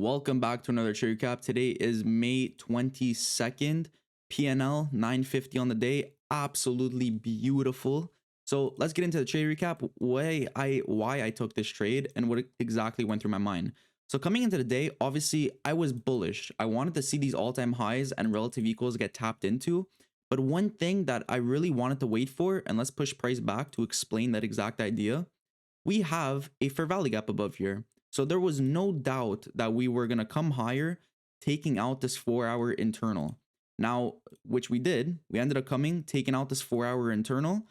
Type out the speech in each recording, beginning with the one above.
welcome back to another trade recap. Today is May 22nd, PNL 950 on the day. Absolutely beautiful. So let's get into the trade recap, why I took this trade and what exactly went through my mind. So coming into the day, obviously I was bullish. I wanted to see these all-time highs and relative equals get tapped into. But one thing that I really wanted to wait for, and let's push price back to explain that exact idea, we have a fair value gap above here. So there was no doubt that we were going to come higher, taking out this 4-hour internal. Now, which we did, we ended up taking out this 4-hour internal,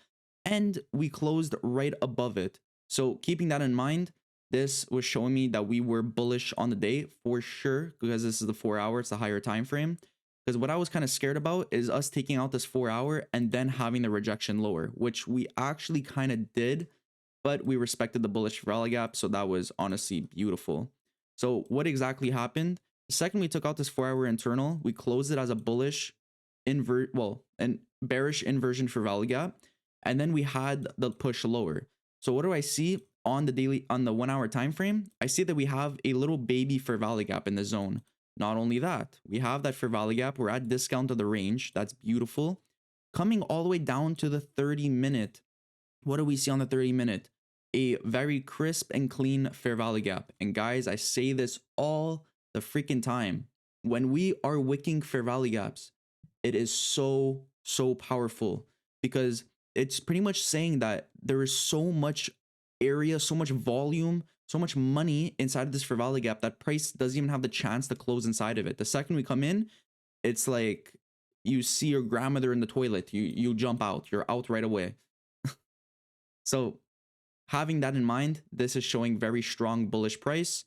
and we closed right above it. So keeping that in mind, this was showing me that we were bullish on the day for sure, because this is the 4-hour, it's the higher time frame. Because what I was kind of scared about is us taking out this 4-hour and then having the rejection lower, which we actually kind of did, but we respected the bullish rally gap, so that was honestly beautiful. So what exactly happened? The second we took out this 4-hour internal, we closed it as a bullish and bearish inversion for value gap, and then we had the push lower. So what do I see on the 1-hour time frame? I see that we have a little baby fair value gap in the zone. Not only that, we have that fair value gap. We're at discount of the range. That's beautiful. Coming all the way down to the 30-minute. What do we see on the 30-minute? A very crisp and clean fair value gap. And guys, I say this all the freaking time. When we are wicking fair value gaps, it is so powerful, because it's pretty much saying that there is so much area, so much volume, so much money inside of this fair value gap that price doesn't even have the chance to close inside of it. The second we come in, it's like you see your grandmother in the toilet. You jump out. You're out right away. So having that in mind, this is showing very strong bullish price.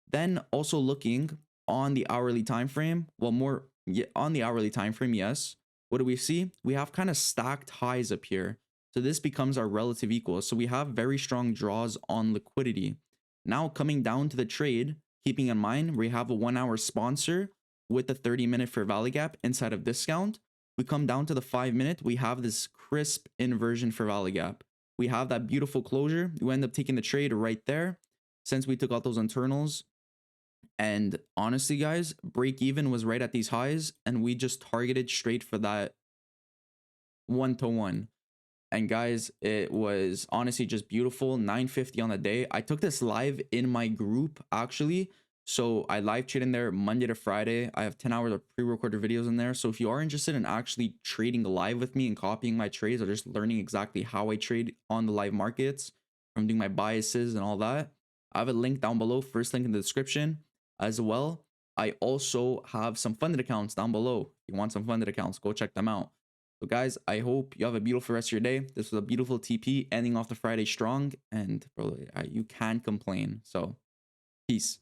Then also looking on the hourly time frame, on the hourly time frame, yes. What do we see? We have kind of stacked highs up here. So this becomes our relative equal. So we have very strong draws on liquidity. Now coming down to the trade, keeping in mind we have a 1-hour sponsor with the 30-minute fair value gap inside of discount. We come down to the 5-minute, we have this crisp inversion fair value gap. We have that beautiful closure. We end up taking the trade right there since we took out those internals. And honestly, guys, break even was right at these highs, and we just targeted straight for that 1-to-1. And guys, it was honestly just beautiful. 950 on the day. I took this live in my group actually. So I live trade in there Monday to Friday. I have 10 hours of pre-recorded videos in there. So if you are interested in actually trading live with me and copying my trades, or just learning exactly how I trade on the live markets, from doing my biases and all that, I have a link down below, first link in the description as well. I also have some funded accounts down below. If you want some funded accounts, go check them out. So guys, I hope you have a beautiful rest of your day. This was a beautiful TP ending off the Friday strong, and bro, you can't complain. So peace.